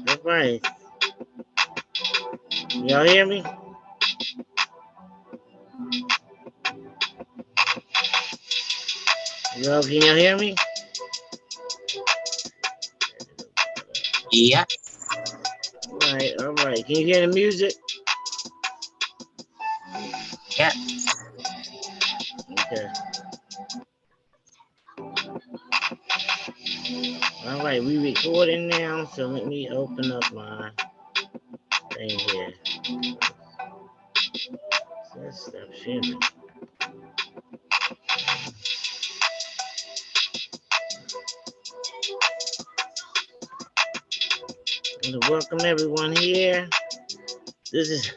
All right. Y'all hear me? Can y'all hear me? Yeah, All right. Can you hear the music? yeah. Okay. All right, we recording now, so let me open up my thing here. So let's stop sharing. I want to welcome everyone here. This is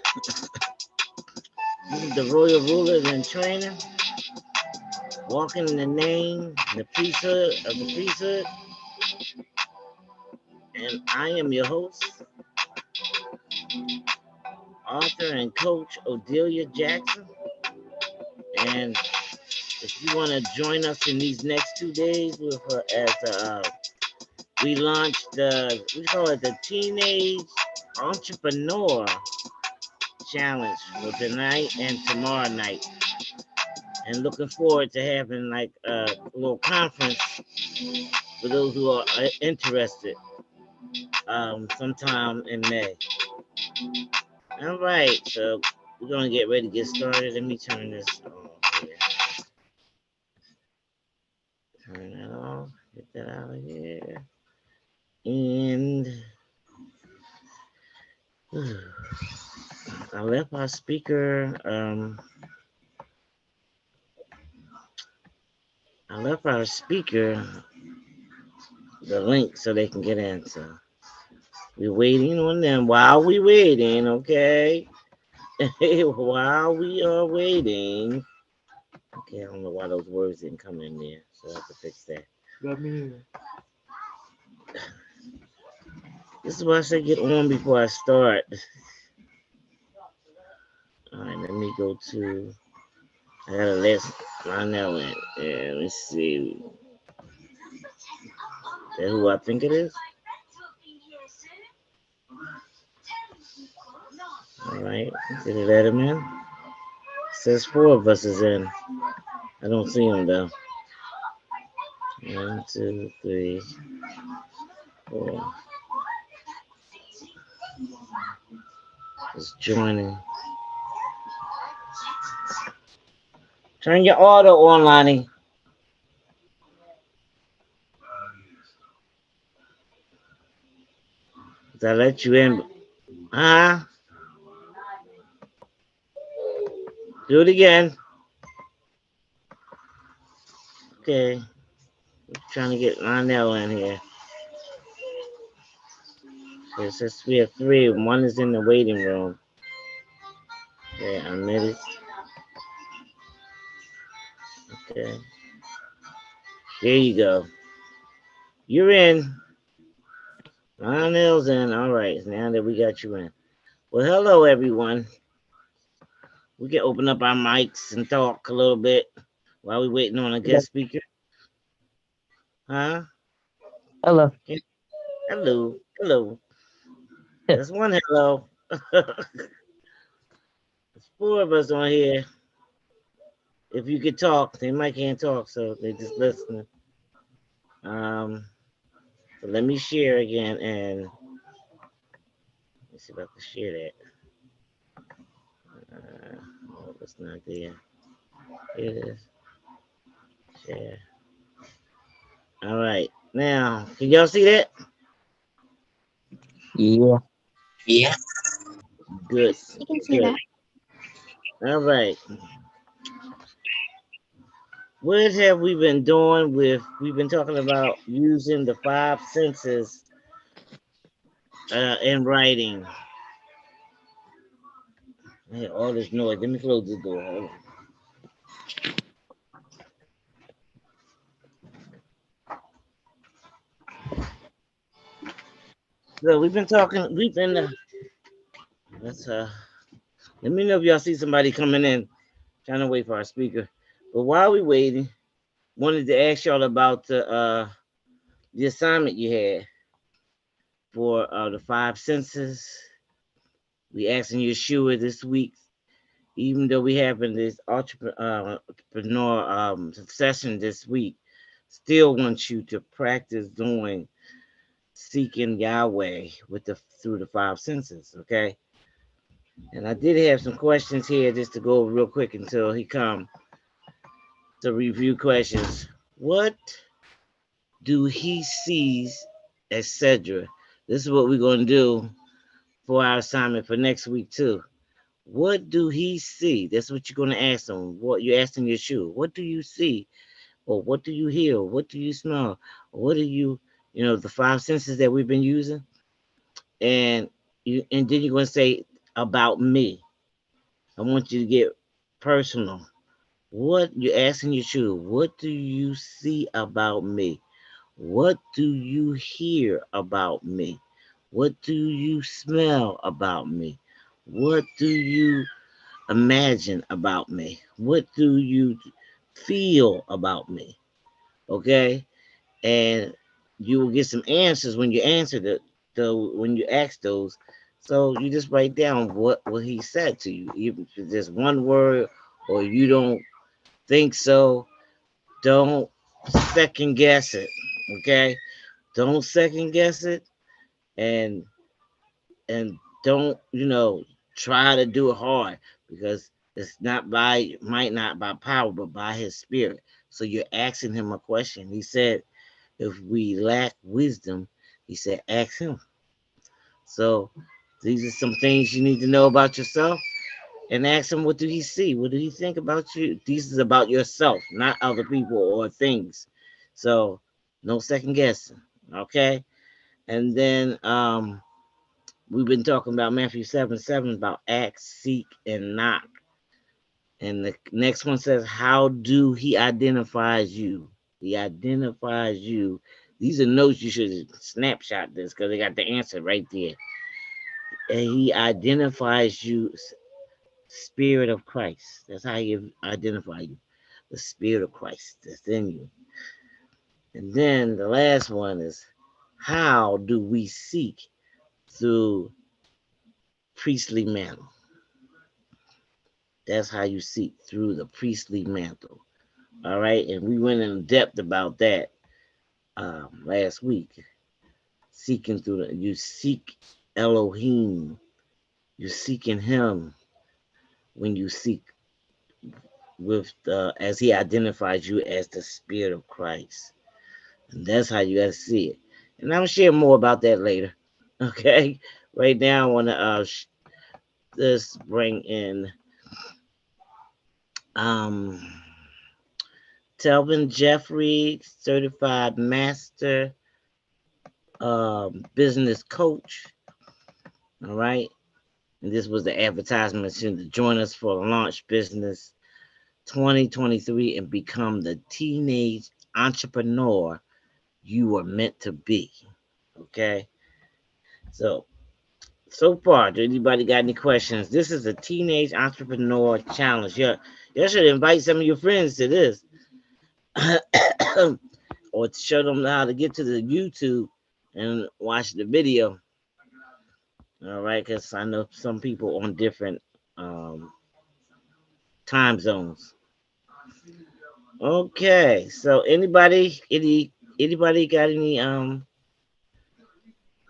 the Royal Rulers in Training, walking in the name, the priesthood of the priesthood. And I am your host, author and coach Odiela Jackson. And if you want to join us in these next 2 days with we launched we call it the Teenage Entrepreneur Challenge for tonight and tomorrow night. And looking forward to having like a little conference for those who are interested sometime in May. All right, so we're gonna get ready to get started. Let me turn this off here. Turn that off. Get that out of here. And I left our speaker. I left our speaker the link so they can get in. So we're waiting on them while we waiting. Okay. While we are waiting. Okay, I don't know why those words didn't come in there, so I have to fix that. This is why I say get on before I start. All right, let me go to. I gotta let Lionel in. Yeah, let's see. Is that who I think it is? All right, did it let him in? It says 4 of us is in. I don't see him though. 1, 2, 3, 4. It's joining. Turn your auto on, Lonnie. Did I let you in? Huh? Do it again. Okay. I'm trying to get Lionel in here. So it says we have 3. One is in the waiting room. Okay, I made it. Okay. There you go. You're in. Lionel's in. All right. Now that we got you in. Well, hello, everyone. We can open up our mics and talk a little bit while we're waiting on a Hello. guest speaker. Huh? Hello. Hello. Hello. That's one hello. There's 4 of us on here. If you could talk, they might can't talk, so they just listening. So let me share again, and let's see if I can share that. Oh, it's not there. Here it is. Share. All right. Now, can y'all see that? Yeah. Yeah. Good. You can see Good. that. All right. What have we been doing with? We've been talking about using the 5 senses in writing. I hear all this noise. Let me close the door. Hold on. So we've been talking. We've been. Let's Let me know if y'all see somebody coming in. Trying to wait for our speaker. But while we waiting, wanted to ask y'all about the assignment you had. for the five senses. We asking Yeshua this week, even though we having this entrepreneur session this week, still want you to practice doing seeking Yahweh with the through the five senses. Okay, and I did have some questions here just to go over real quick until he come to review questions. What do he sees, etc. This is what we're gonna do for our assignment for next week too. What do he see? That's what you're gonna ask him. What you're asking Yeshua. What do you see? Or what do you hear? Or what do you smell? Or what do you, the five senses that we've been using? And then you're gonna say about me. I want you to get personal. What you're asking Yeshua, what do you see about me? What do you hear about me? What do you smell about me? What do you imagine about me? What do you feel about me? Okay? And you will get some answers when you answer when you ask those. So you just write down what he said to you. Even if it's just one word or you don't think so, don't second guess it. Okay? Don't second guess it, and and don't try to do it hard, because it's not by might not by power but by his spirit. So you're asking him a question. He said if we lack wisdom, he said ask him. So these are some things you need to know about yourself, and ask him what do he see, what do he think about you. This is about yourself, not other people or things. So no second guessing. Okay. And then we've been talking about Matthew 7:7 about ask, seek, and knock. And the next one says, how do he identifies you? He identifies you. These are notes you should snapshot this because they got the answer right there. And he identifies you, Spirit of Christ. That's how he identify you. The Spirit of Christ that's in you. And then the last one is, how do we seek through priestly mantle? That's how you seek through the priestly mantle. All right. And we went in depth about that last week. Seeking through you seek Elohim. You're seeking him when you seek with as he identifies you as the Spirit of Christ. And that's how you gotta see it. And I'm gonna share more about that later. Okay. Right now I wanna just bring in um Telvin Jeffrey, certified master business coach. All right. And this was the advertisement to join us for Launch Business 2023 and become the teenage entrepreneur you were meant to be. Okay. So far, do anybody got any questions? This is a teenage entrepreneur challenge. You should invite some of your friends to this. Or to show them how to get to the YouTube and watch the video. All right, because I know some people on different um, time zones. Okay, so anybody got any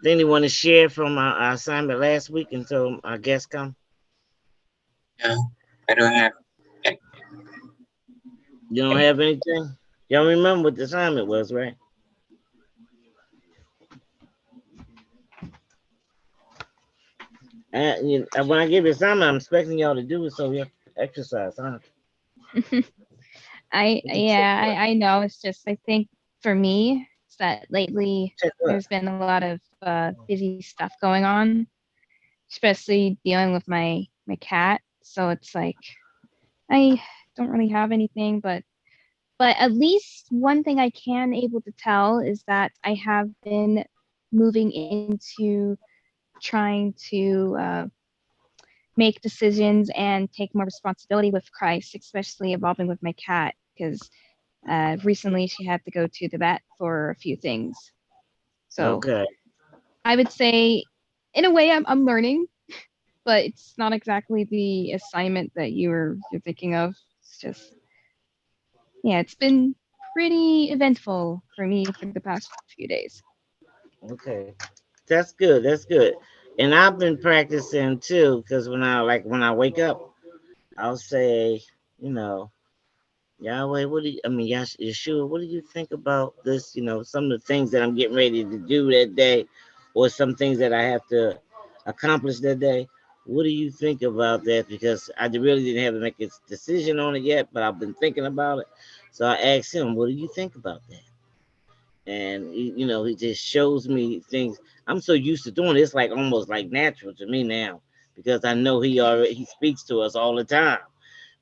thing they want to share from our assignment last week until our guests come? No, I don't have. You don't have anything? Y'all remember what the assignment was, right? When I give you assignment, I'm expecting y'all to do it, so you have to exercise, huh? I know. It's just I think for me, it's that lately Check what? there's been a lot of busy stuff going on, especially dealing with my cat. So it's like I don't really have anything, but at least one thing I can able to tell is that I have been moving into trying to make decisions and take more responsibility with Christ, especially involving with my cat, because recently she had to go to the vet for a few things. So Okay. I would say, in a way, I'm learning, but it's not exactly the assignment that you're thinking of. It's just, yeah, it's been pretty eventful for me for the past few days. Okay, that's good. That's good. And I've been practicing too, because when I wake up, I'll say, you know, Yahweh, what do you, I mean, Yeshua, what do you think about this? Some of the things that I'm getting ready to do that day, or some things that I have to accomplish that day. What do you think about that? Because I really didn't have to make a decision on it yet, but I've been thinking about it. So I asked him, what do you think about that? And he just shows me things. I'm so used to doing it, it's like almost like natural to me now, because I know he speaks to us all the time.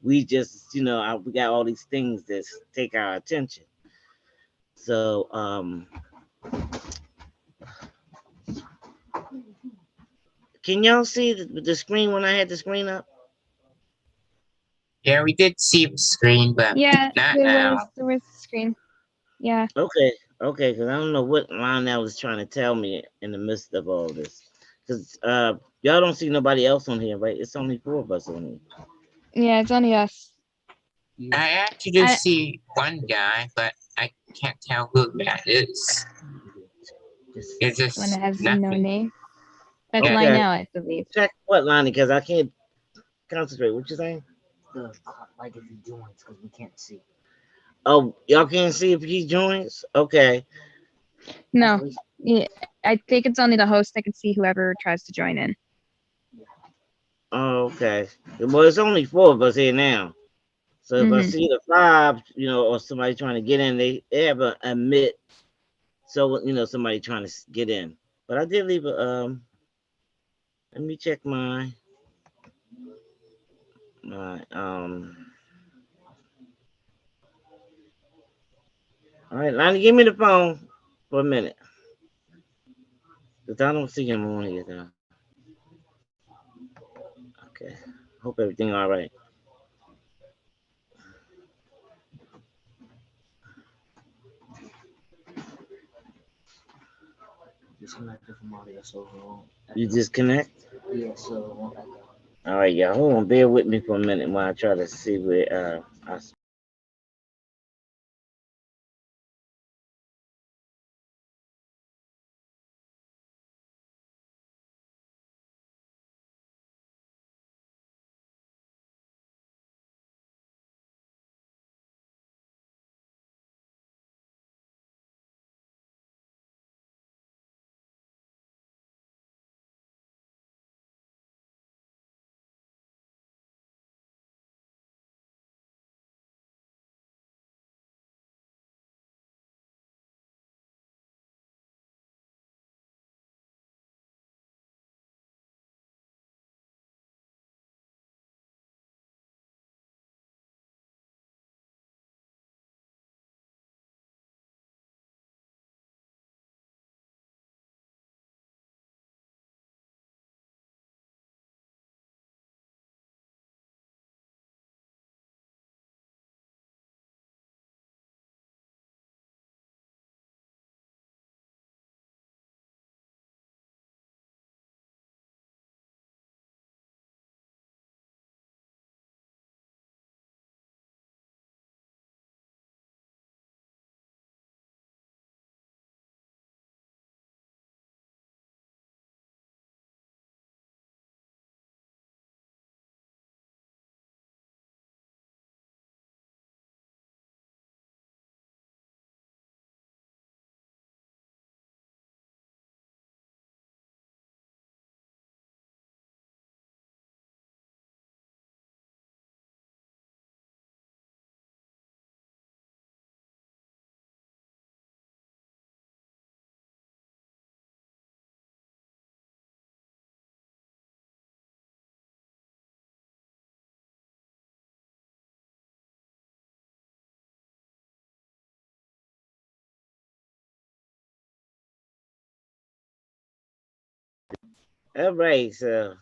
We just we got all these things that take our attention. So can y'all see the screen when I had the screen up? Yeah, we did see the screen, but Yeah, not now. there was a screen. Yeah. Okay, okay, because I don't know what line that was trying to tell me in the midst of all this. Because y'all don't see nobody else on here, right? It's only four of us on here. Yeah, it's only us. I actually I see one guy, but I can't tell who that is. Just It's one that just has no nothing. name. That's Yeah, okay. Lionel, I believe. Check what line? Because I can't concentrate. What you saying? Like if he joins, because we can't see. Oh, y'all can't see if he joins? Okay. No. Yeah, I think it's only the host that can see whoever tries to join in. Oh, okay. Well, it's only four of us here now. So if I Hmm. see the five, or somebody trying to get in, they have a admit. So somebody trying to get in. But I did leave a Let me check my. All right, Lonnie, give me the phone for a minute, cause I don't see him on here though. Okay. Hope everything all right. Disconnected from audio, so it won't You echo. disconnect? Yeah, so it won't echo. All right, y'all. Hold on. Bear with me for a minute while I try to see where I. All right. So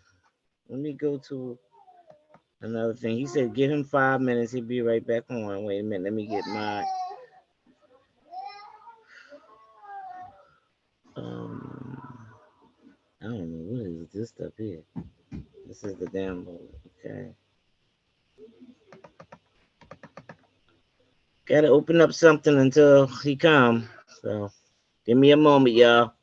let me go to another thing. He said, give him 5 minutes. He'll be right back on. Wait a minute. Let me get my. Um. I don't know what is this stuff here. This is the download. Okay. Gotta open up something until he come. So give me a moment, y'all.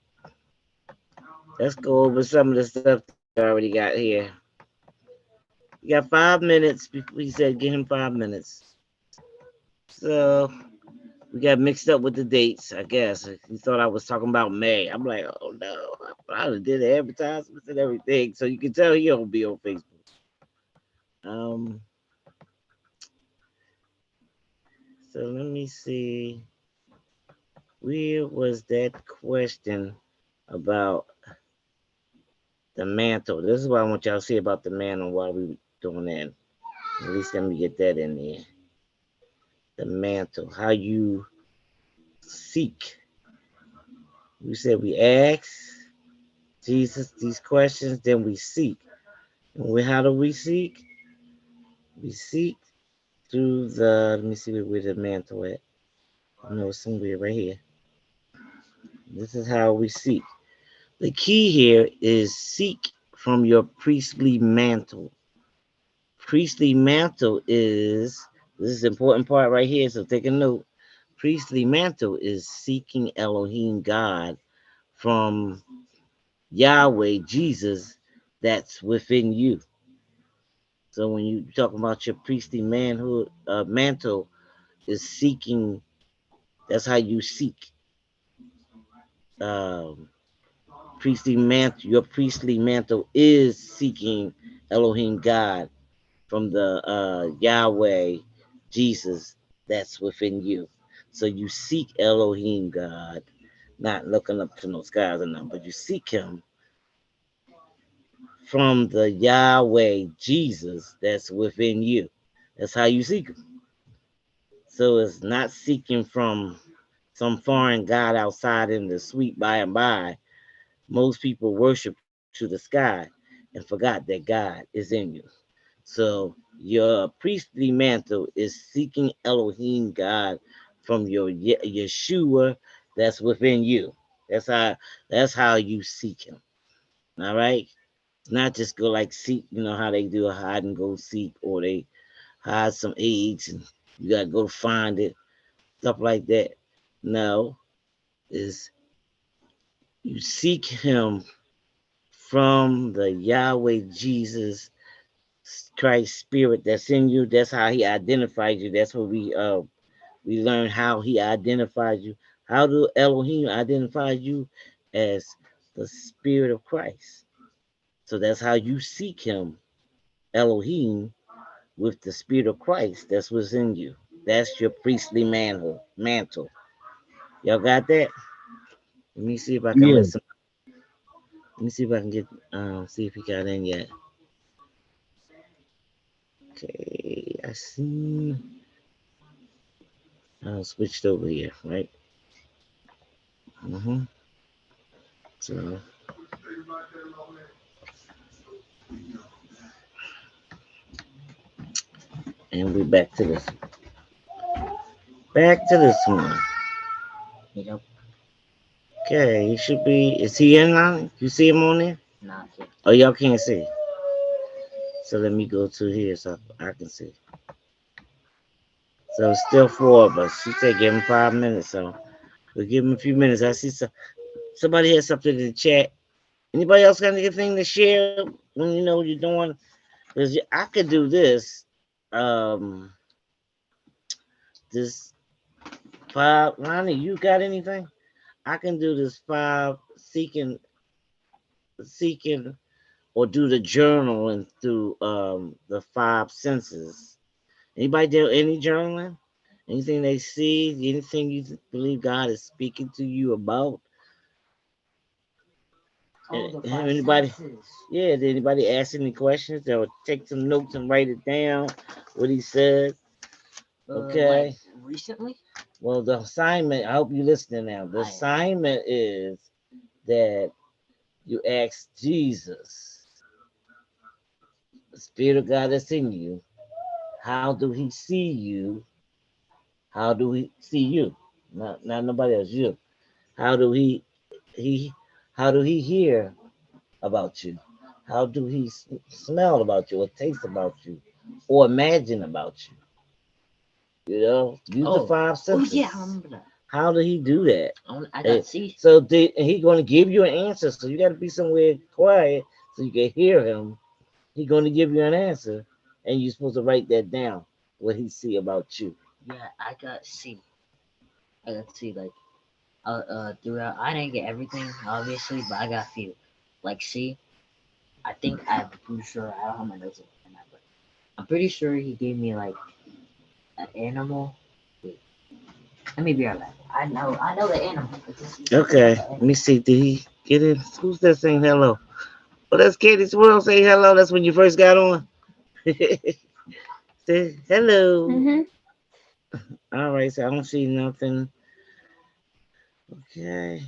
Let's go over some of the stuff that we already got here. We got 5 minutes. We said give him 5 minutes. So we got mixed up with the dates, I guess. He thought I was talking about May. I'm like, oh no, I probably did the advertisements and everything. So you can tell he don't be on Facebook. Um, so let me see. Where was that question about the mantle? This is what I want y'all to see about the mantle while we doing that. At least let me get that in there. The mantle, how you seek. We said we ask Jesus these questions, then we seek. And how do we seek? We seek through the, let me see where the mantle at. I know it's somewhere right here. This is how we seek. The key here is seek from your priestly mantle. Priestly mantle is, this is the important part right here, so take a note. Priestly mantle is seeking Elohim God from Yahweh Jesus that's within you. So when you talk about your priestly manhood, mantle is seeking. That's how you seek. Um, priestly mantle. Your priestly mantle is seeking Elohim God from the Yahweh Jesus that's within you. So you seek Elohim God, not looking up to no skies or nothing, but you seek Him from the Yahweh Jesus that's within you. That's how you seek Him. So it's not seeking from some foreign God outside in the sweet by and by. Most people worship to the sky and forgot that God is in you. So your priestly mantle is seeking Elohim God from your Yeshua that's within you. That's how you seek Him. All right. Not just go like seek, you know how they do a hide and go seek, or they hide some eggs and you gotta go find it, stuff like that. No, is you seek Him from the Yahweh Jesus Christ Spirit that's in you. That's how He identifies you. That's what we learn how He identifies you. How do Elohim identify you? As the Spirit of Christ. So that's how you seek Him, Elohim, with the Spirit of Christ that's within you. That's your priestly mantle. Y'all got that? Let me see if I can Yeah. listen. Let me see if I can get see if he got in yet. Okay, I see. Switched over here, right? Mm-hmm. So, and we're back to this. Back to this one. Yep. Okay, he should be. Is he in on it? You see him on there? Not yet. Oh, y'all can't see. So let me go to here so I can see. So it's still four of us. She said give him 5 minutes. So we'll give him a few minutes. I see somebody has something in the chat. Anybody else got anything to share when you know you're doing? Because I could do this. Um, this five. Ronnie, you got anything? I can do this five seeking, or do the journaling through the five senses. Anybody do any journaling? Anything they see? Anything you believe God is speaking to you about? Oh, the Have five anybody? senses. Yeah, did anybody ask any questions? Or take some notes and write it down? What he said. Okay. Like recently? Well, the assignment. I hope you're listening now. The I am. assignment is that you ask Jesus, the Spirit of God that's in you. How do He see you? How do He see you? Not nobody else. You. How do he? How do He hear about you? How do he smell about you, or taste about you, or imagine about you? You know, use the Oh, five oh senses. yeah, I remember that. How did he do that? I Eh, got C. So he going to give you an answer. So you got to be somewhere quiet so you can hear him. He going to give you an answer, and you're supposed to write that down. What he see about you. Yeah, I got C. I got C. Like throughout, I didn't get everything obviously, but I got a few. Like C. I think I'm pretty sure I don't have my notes in that, but I'm pretty sure he gave me like an animal. Wait, let me be right back. I know the animal. It's just something Okay, about the let animal. me see. Did he get in? Who's that saying hello? Oh, that's Katie Swirl saying hello. That's when you first got on. Say hello. Mm-hmm. All right, so I don't see nothing. Okay.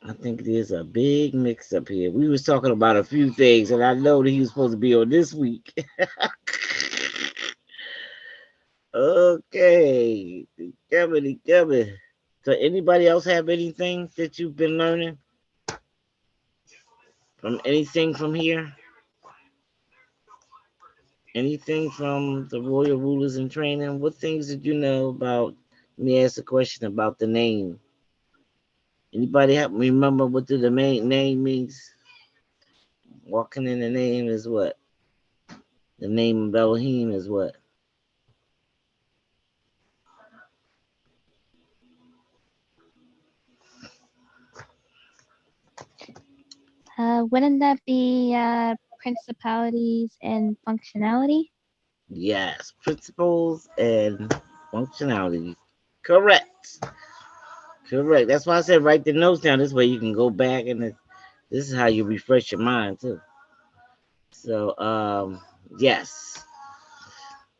I think there's a big mix up here. We was talking about a few things, and I know that he was supposed to be on this week. Okay. Coming. So anybody else have anything that you've been learning from anything from here? Anything from the royal rulers in training? What things did you know about? Let me ask a question about the name. Anybody remember what the main name means? Walking in the name is what? The name of Elohim is what? Wouldn't that be principalities and functionality? Yes, principles and functionality. Correct. Correct. That's why I said write the notes down. This way you can go back and this is how you refresh your mind too. So yes.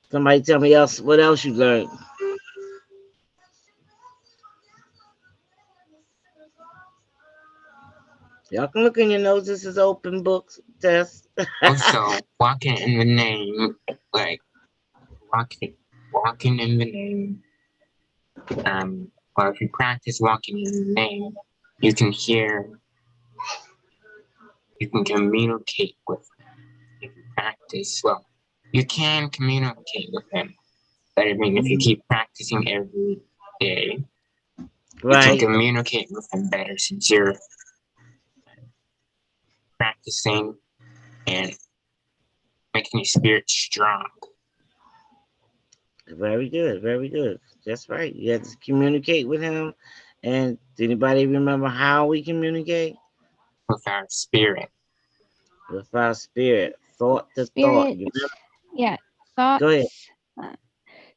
Somebody tell me else what else you learned. Y'all can look in your notes. This is open books test. Also, walking in the name, like walking in the name. Or if you practice walking in the name, you can hear, you can communicate with them. If you practice, well, you can communicate with them. But I mean, if you keep practicing every day, you can Right. communicate with them better since you're practicing and making your spirit strong. Very good. Very good. That's right. You have to communicate with him. And do anybody remember how we communicate? With our spirit. With our spirit, thought to thought. Spirit, You yeah, go ahead. thoughts.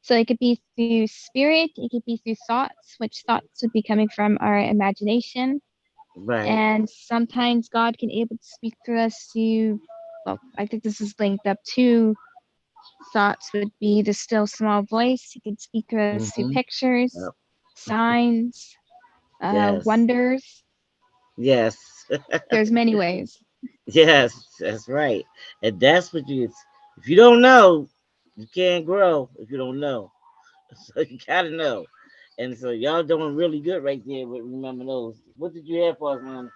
So it could be through spirit, it could be through thoughts, which thoughts would be coming from our imagination. Right. And sometimes God can able to speak through us to, well, I think this is linked up to thoughts would be the still small voice. He could speak through us through Mm-hmm. pictures, Yep. signs, Yes. wonders. Yes. There's many ways. Yes. That's right. And that's what you. If you don't know, you can't grow. If you don't know, so you gotta know. And so y'all doing really good right there with remember those. What did you have for us, man?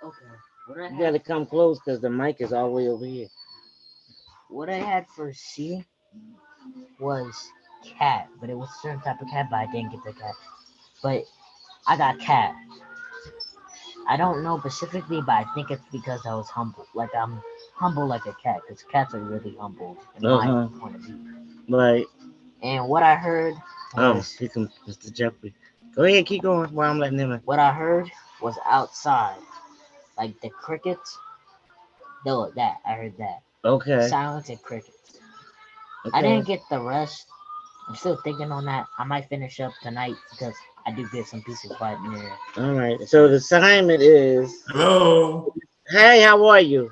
Okay. What I You had gotta come close because the mic is all the way over here. what I had for C was cat, but it was a certain type of cat, but I didn't get the cat. But I got cat. I don't know specifically, but I think it's because I was humble. Like I'm humble like a cat, because cats are really humble in Uh my huh. point of view. Right. And what I heard Oh, was here comes Mr. Jeffrey. Go ahead, keep going while I'm letting him in. what I heard was outside, like the crickets. No, that I heard that Okay. silence and crickets. I Okay. didn't get the rest. I'm still thinking on that. I might finish up tonight because I do get some peace and quiet near. All right. So the assignment is. Hello. Hey, how are you?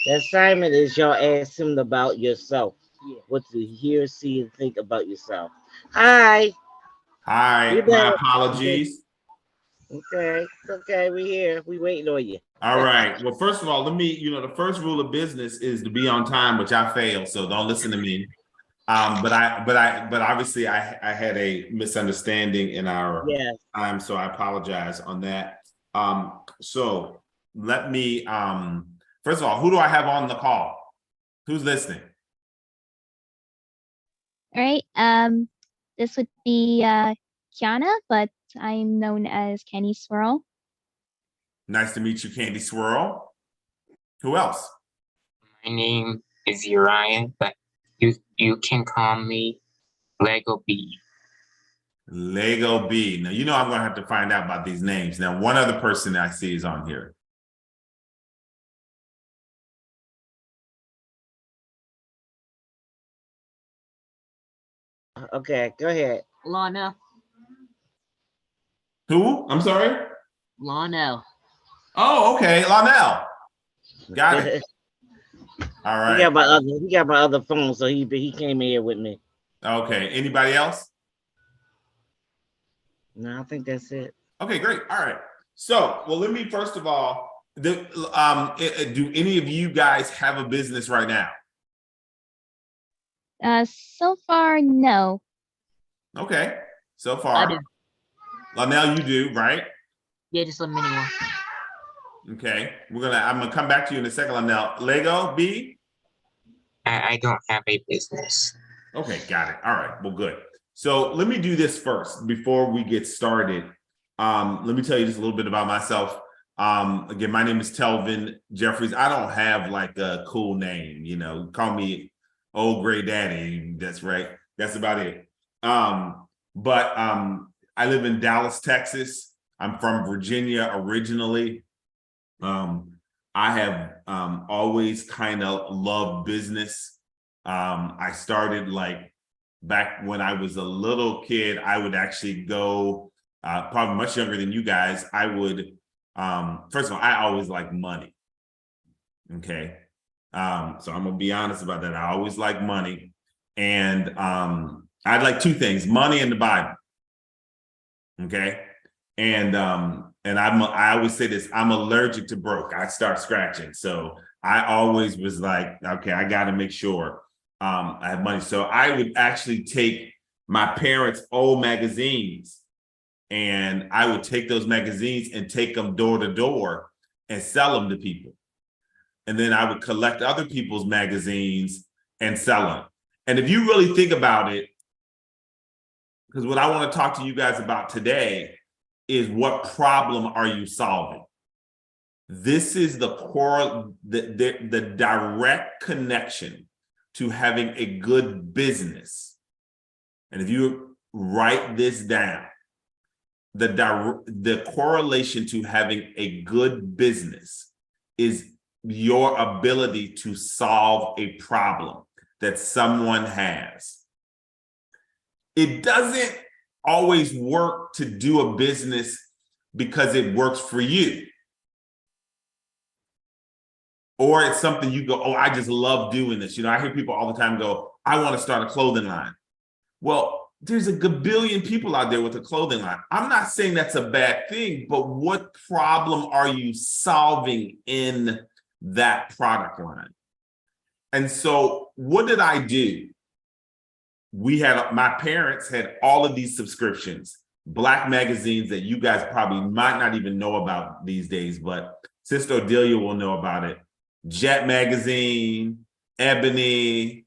The assignment is y'all ask him about yourself. Yeah. What to hear, see, and think about yourself. Hi. You Hi. My better. apologies. Okay. It's okay. We here. We waiting on you. All right. Well, first of all, the first rule of business is to be on time, which I failed. So don't listen to me. But obviously I had a misunderstanding in our Yes. time, so I apologize on that. So let me, first of all, who do I have on the call? Who's listening? All right. This would be Kiana, but I'm known as Kenny Swirl. Nice to meet you, Candy Swirl. Who else? My name is Uriah, but you can call me Lego B. Lego B. Now, you know I'm going to have to find out about these names. Now, one other person I see is on here. Okay, go ahead. Lionel. Who? I'm sorry? Lionel. Oh, okay. Lionel. Got it. All right. He got my other phone, so he came here with me. Okay. Anybody else? No, I think that's it. Okay, great. All right. So, well, let me first of all, do any of you guys have a business right now? So far, no. Okay. So I far. do. Lionel, you do, right? Yeah, just a mini one. Okay. I'm gonna come back to you in a second, Lionel. Lego B? I don't have a business. Okay, got it. All right. Well, good. So let me do this first before we get started. Let me tell you just a little bit about myself. Again, my name is Telvin Jeffries. I don't have like a cool name, call me old gray daddy. That's right. That's about it. But I live in Dallas, Texas. I'm from Virginia originally. I have always kind of loved business. I started like back when I was a little kid. I would actually go probably much younger than you guys. I would first of all, I always like money. Okay. So I'm gonna be honest about that. I always like money. And I'd like two things: money and the Bible. Okay. And I always say this: I'm allergic to broke. I start scratching. So I always was like, okay, I got to make sure I have money. So I would actually take my parents' old magazines, and I would take those magazines and take them door to door and sell them to people. And then I would collect other people's magazines and sell them. And if you really think about it, because what I want to talk to you guys about today is, what problem are you solving? This is the core, the direct connection to having a good business. And if you write this down, the correlation to having a good business is your ability to solve a problem that someone has. It doesn't always work to do a business because it works for you. Or it's something you go, oh, I just love doing this. I hear people all the time go, I want to start a clothing line. Well, there's a gabillion people out there with a clothing line. I'm not saying that's a bad thing, but what problem are you solving in that product line? And so what did I do? My parents had all of these subscriptions, Black magazines that you guys probably might not even know about these days, but Sister Odiela will know about it. Jet Magazine, Ebony.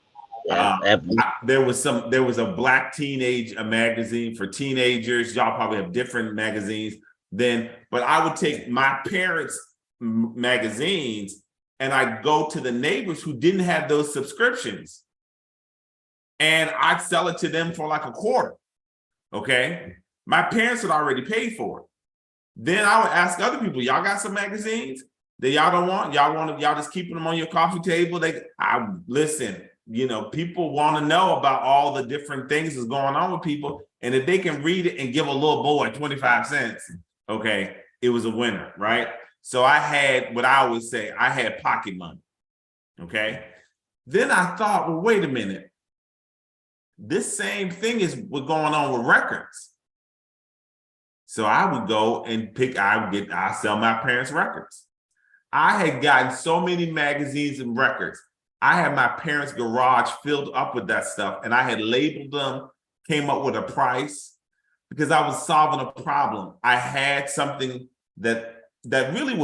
There was a Black teenage magazine for teenagers. Y'all probably have different magazines then, but I would take my parents' magazines and I'd go to the neighbors who didn't have those subscriptions, and I'd sell it to them for like a quarter. Okay. My parents had already paid for it. Then I would ask other people, y'all got some magazines that y'all don't want? Y'all just keeping them on your coffee table? Listen, people want to know about all the different things that's going on with people. And if they can read it and give a little boy 25 cents, okay, it was a winner, right? So I had what I always say, I had pocket money. Okay. Then I thought, well, wait a minute. This same thing is what's going on with records. So I would go and I sell my parents' records. I had gotten so many magazines and records. I had my parents' garage filled up with that stuff, and I had labeled them, came up with a price, because I was solving a problem. I had something that that really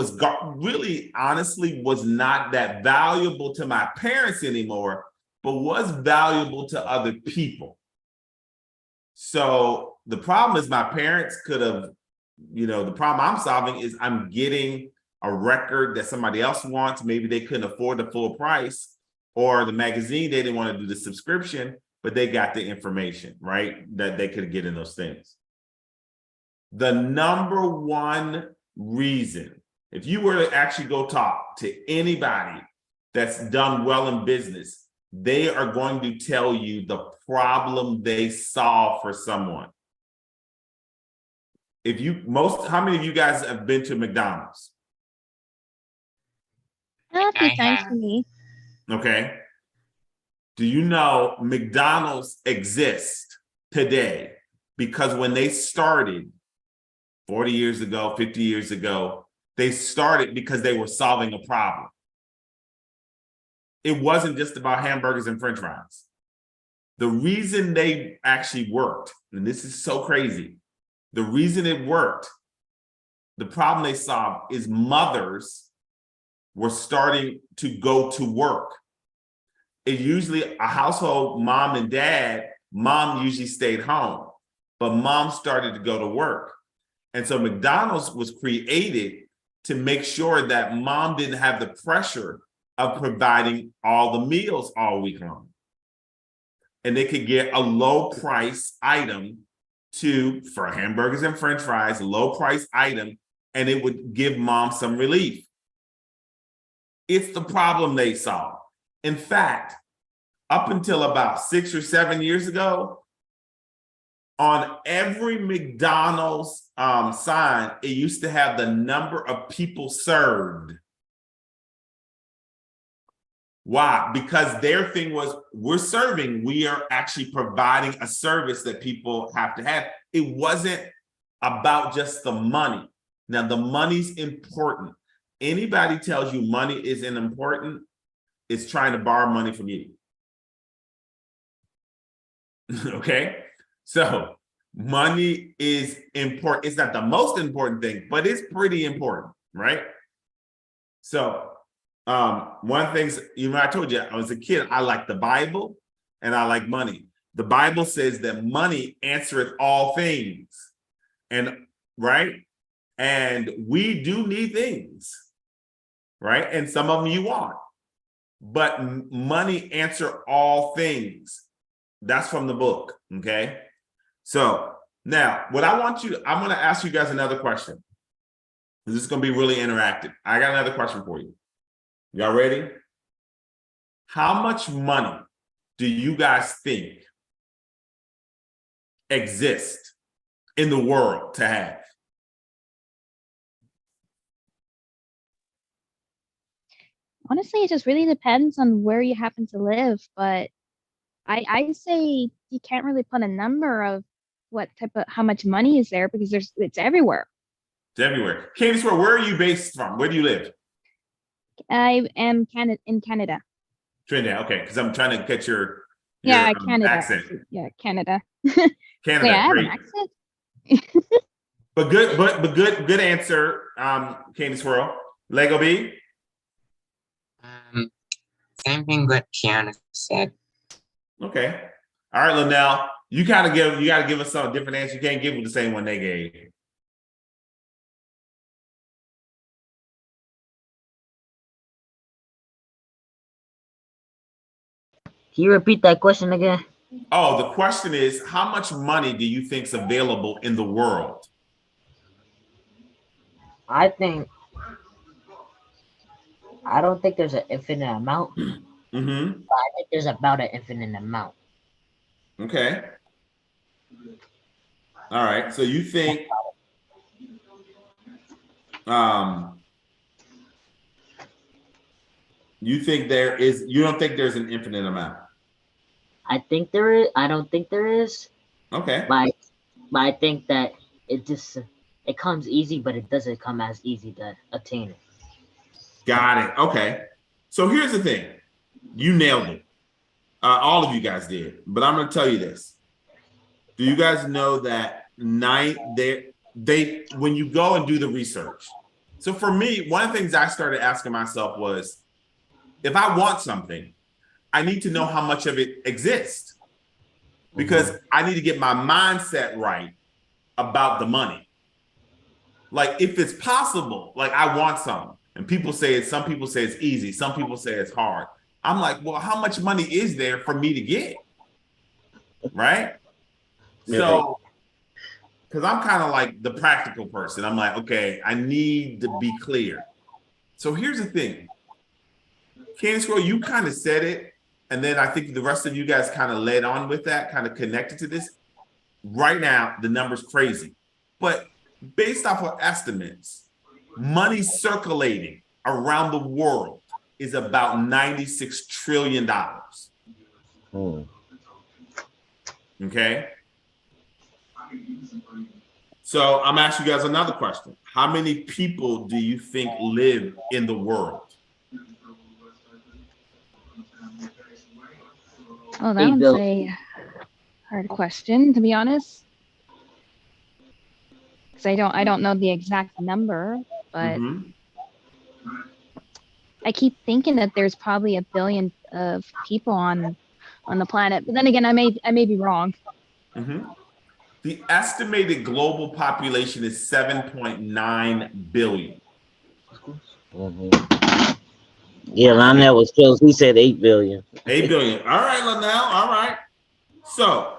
really honestly was not that valuable to my parents anymore, but was valuable to other people. So the problem is my parents could have, the problem I'm solving is I'm getting a record that somebody else wants. Maybe they couldn't afford the full price, or the magazine, they didn't want to do the subscription, but they got the information, right? That they could get in those things. The number one reason, if you were to actually go talk to anybody that's done well in business, they are going to tell you the problem they solve for someone. How many of you guys have been to McDonald's? A few I times have. for me. Okay. Do you know McDonald's exists today because when they started 40 years ago, 50 years ago, they started because they were solving a problem. It wasn't just about hamburgers and French fries. The reason they actually worked, and this is so crazy, the reason it worked, the problem they solved is mothers were starting to go to work. It usually a household, mom and dad, mom usually stayed home, but mom started to go to work. And so McDonald's was created to make sure that mom didn't have the pressure of providing all the meals all week long. And they could get a low price item for hamburgers and French fries, a low price item, and it would give mom some relief. It's the problem they solved. In fact, up until about 6 or 7 years ago, on every McDonald's sign, it used to have the number of people served. Why? Because their thing was, we are actually providing a service that people have to have. It wasn't about just the money. Now, the money's important. Anybody tells you money isn't important, is trying to borrow money from you. Okay? So money is important. It's not the most important thing, but it's pretty important, right? So one of the things, I told you, I was a kid, I like the Bible and I like money. The Bible says that money answereth all things. And right? And we do need things, right? And some of them you want. But money answer all things. That's from the book, okay? So now, I'm going to ask you guys another question. This is going to be really interactive. I got another question for you. Y'all ready? How much money do you guys think exists in the world to have? Honestly, it just really depends on where you happen to live, but I say you can't really put a number of how much money is there, because it's everywhere. It's everywhere. Candace, where are you based from? Where do you live? I am in Canada. Trinidad, okay, because I'm trying to get your Canada. accent. Yeah, Canada. Canada, Wait, I have great. an accent? But good answer, Candace Swirl. Lego B? Same thing what Kiana said. Okay. All right, Linnell, you gotta give us some different answer. You can't give them the same one they gave. Can you repeat that question again? Oh, the question is, how much money do you think is available in the world? I don't think there's an infinite amount. Mm-hmm. But I think there's about an infinite amount. Okay. All right. So you think you don't think there's an infinite amount? I think there is. I don't think there is. Okay. But I think that it comes easy, but it doesn't come as easy to attain it. Got it. Okay. So here's the thing. You nailed it. All of you guys did. But I'm going to tell you this. Do you guys know that when you go and do the research, So for me, one of the things I started asking myself was, if I want something, I need to know how much of it exists, because I need to get my mindset right about the money. Like, if it's possible, like I want something, and people say it's, some people say it's easy, some people say it's hard. I'm like, well, how much money is there for me to get? Right? So, because I'm kind of like the practical person. I'm like, okay, I need to be clear. So here's the thing. Candy Squirrel, you kind of said it, and then I think the rest of you guys kind of led on with that, kind of connected to this. Right now, the number's crazy. But based off of estimates, money circulating around the world is about $96 trillion. Okay? So I'm asking you guys another question. How many people do you think live in the world? Oh, that one's a hard question, to be honest. Because I don't know the exact number, but I keep thinking that there's probably 1 billion of people on the planet. But then again, I may be wrong. The estimated global population is 7.9 billion. Yeah, Lionel was close. He said 8 billion. 8 billion. All right, Lionel. All right. So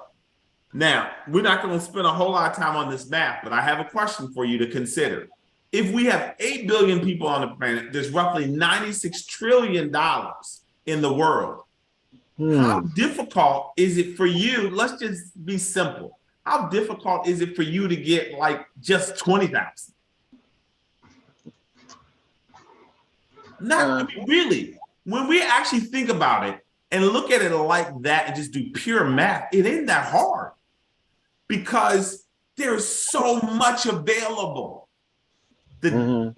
now we're not going to spend a whole lot of time on this math, but I have a question for you to consider. If we have 8 billion people on the planet, there's roughly $96 trillion in the world. How difficult is it for you? Let's just be simple. How difficult is it for you to get like just 20,000? Not, I mean, really, when we actually think about it and look at it like that and just do pure math, it ain't that hard, because there's so much available. The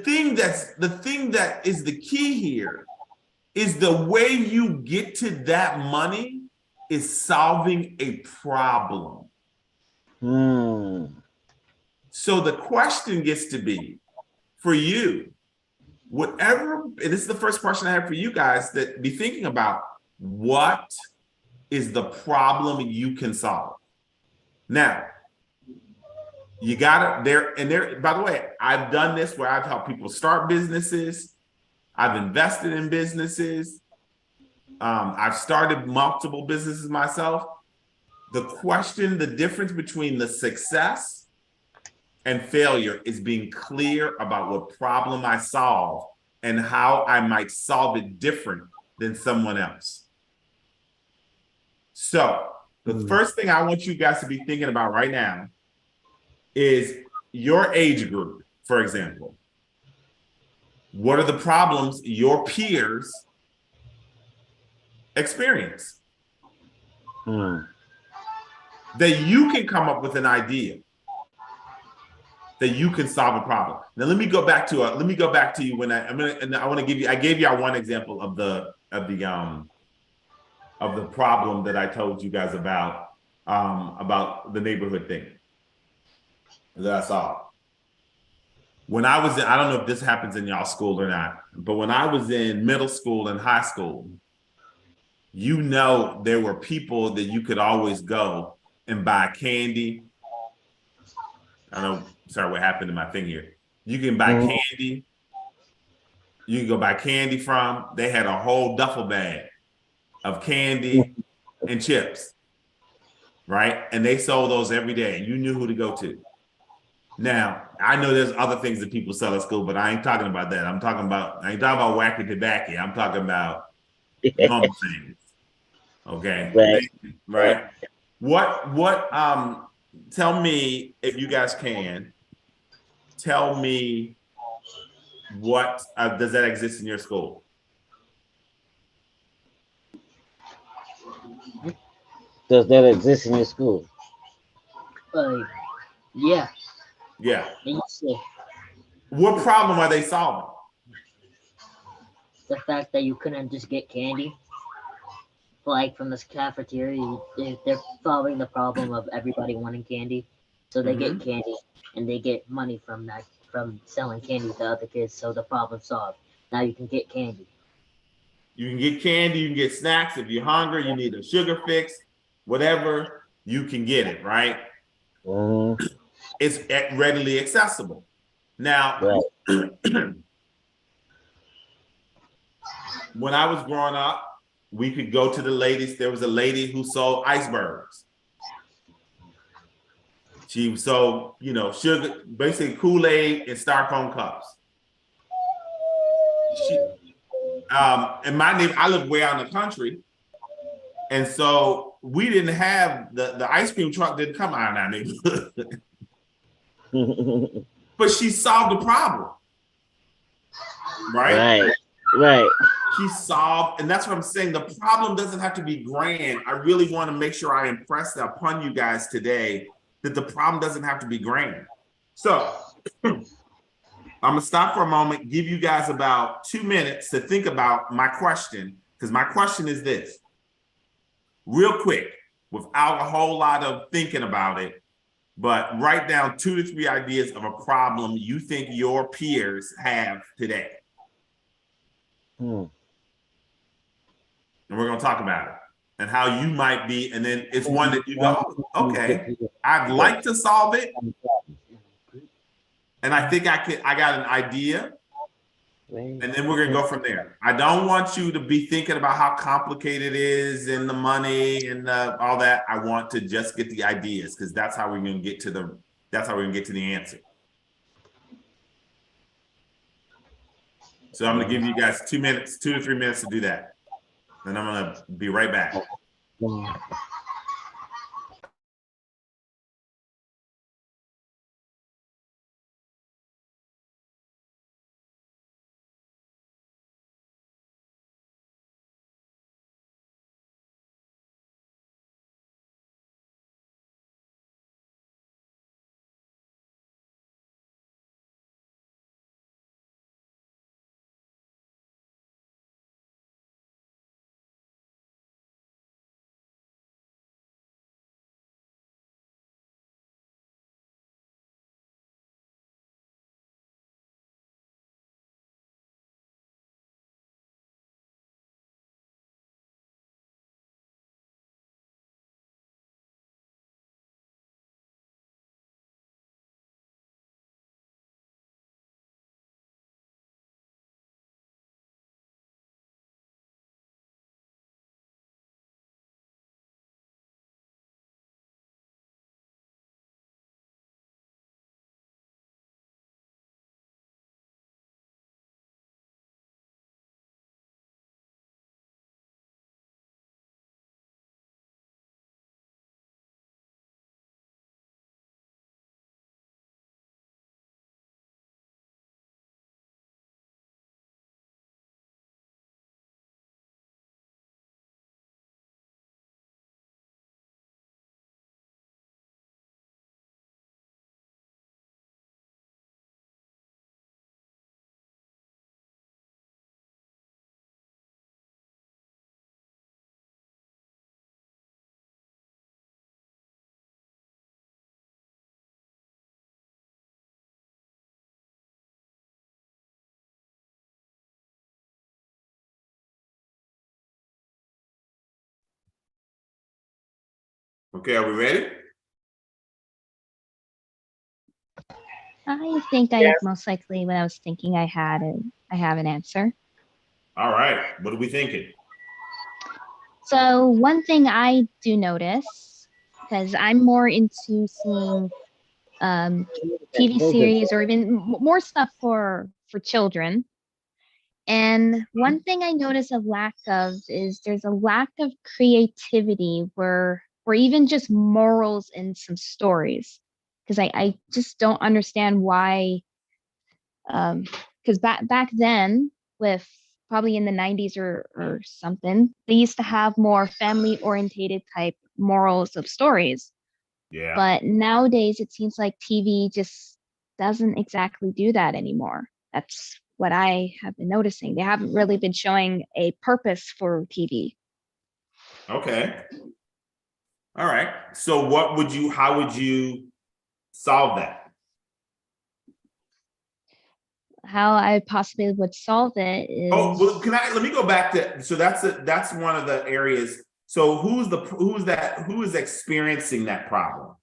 thing that is the key here is the way you get to that money is solving a problem. So the question gets to be, for you, whatever, and this is the first question I have for you guys, that be thinking about, what is the problem you can solve? Now, you gotta, by the way, I've done this where I've helped people start businesses. I've invested in businesses. I've started multiple businesses myself. The question, the difference between the success and failure is being clear about what problem I solve and how I might solve it different than someone else. So the first thing I want you guys to be thinking about right now is your age group, for example. What are the problems your peers experience? That you can come up with an idea that you can solve a problem. Now let me go back to you when I want to give you, I gave y'all one example of the problem that I told you guys about the neighborhood thing that I saw. When I was in, I don't know if this happens in y'all school or not, but when I was in middle school and high school, you know, there were people that you could always go and buy candy. I don't know, sorry, what happened to my thing here. You can buy candy. You can go buy candy from. They had a whole duffel bag of candy and chips, right? And they sold those every day. You knew who to go to. Now, I know there's other things that people sell at school, but I ain't talking about that. I ain't talking about wacky tobacco. I'm talking about normal things. Okay. Right. What tell me, if you guys can, tell me what does that exist in your school? Does that exist in your school? Yeah. Yeah. What problem are they solving? The fact that you couldn't just get candy, like from this cafeteria. They're solving the problem of everybody wanting candy, so they get candy and they get money from that from selling candy to other kids, so the problem solved. Now you can get candy. You can get candy, you can get snacks. If you're hungry, you need a sugar fix, whatever, you can get it, right? Mhm. It's readily accessible. Now, Right. when I was growing up, we could go to the ladies. There was a lady who sold icebergs. She sold, sugar, basically Kool-Aid in styrofoam cups. In my neighborhood, I live way out in the country. And so we didn't have the ice cream truck didn't come out in our neighborhood. But she solved the problem. Right? Right. She solved, and that's what I'm saying. The problem doesn't have to be grand. I really want to make sure I impress that upon you guys today that the problem doesn't have to be grand. So I'm gonna stop for a moment, give you guys about 2 minutes to think about my question, because my question is this. Real quick, without a whole lot of thinking about it, but write down 2 to 3 ideas of a problem you think your peers have today. Hmm. And we're going to talk about it and how you might be. And then it's one that you go, okay, I'd like to solve it. And I think I got an idea. And then we're going to go from there. I don't want you to be thinking about how complicated it is and the money and all that. I want to just get the ideas, because that's how we're going to get to the answer. So I'm going to give you guys 2 minutes, 2 to 3 minutes to do that. And I'm going to be right back. Okay, are we ready? I think I most likely, when I was thinking, I have an answer. All right. What are we thinking? So one thing I do notice, because I'm more into seeing TV series or even more stuff for children. And one thing I notice a lack of is there's a lack of creativity or even just morals in some stories. Because I just don't understand why. Because back then, with probably in the 90s or something, they used to have more family orientated type morals of stories. Yeah. But nowadays, it seems like TV just doesn't exactly do that anymore. That's what I have been noticing. They haven't really been showing a purpose for TV. Okay. All right. So how would you solve that? how I possibly would solve it Oh, is well, let me go back to, so that's one of the areas. So who is experiencing that problem?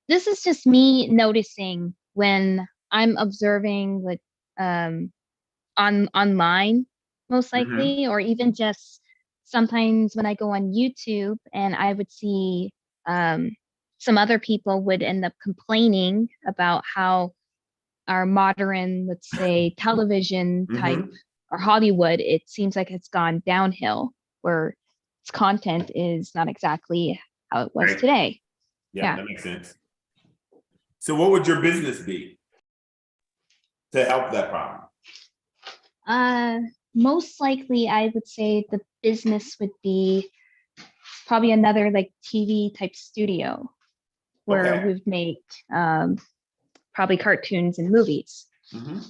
this is just me noticing when I'm observing like online most Mhm. likely, or even just sometimes when I go on YouTube and I would see um some other people would end up complaining about how our modern, let's say, television type Mhm. or Hollywood, it seems like it's gone downhill where its content is not exactly how it was Right. today. Yeah, Yeah. that makes sense. So what would your business be to help that problem? Uh, most likely, I would say the business would be probably another like TV type studio where Okay. we'd make probably cartoons and movies Mhm.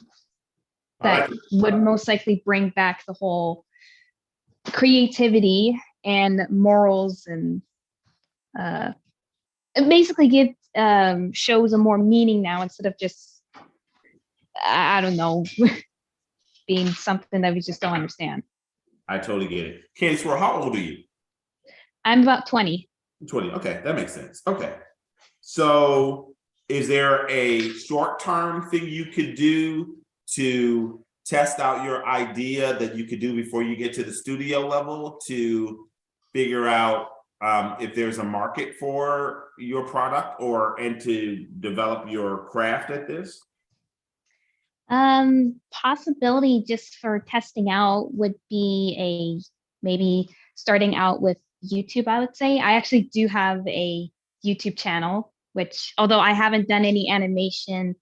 I that like it. would most likely bring back the whole creativity and morals and uh, it basically give shows a more meaning now instead of just I don't know being something that we just don't understand. I totally get it. Candice, how old are you? I'm about 20. 20. Okay, that makes sense. Okay. So is there a short-term thing you could do to test out your idea that you could do before you get to the studio level to figure out if there's a market for your product and to develop your craft at this? Possibility just for testing out would be a maybe starting out with YouTube, I would say. I actually do have a YouTube channel, which although I haven't done any animation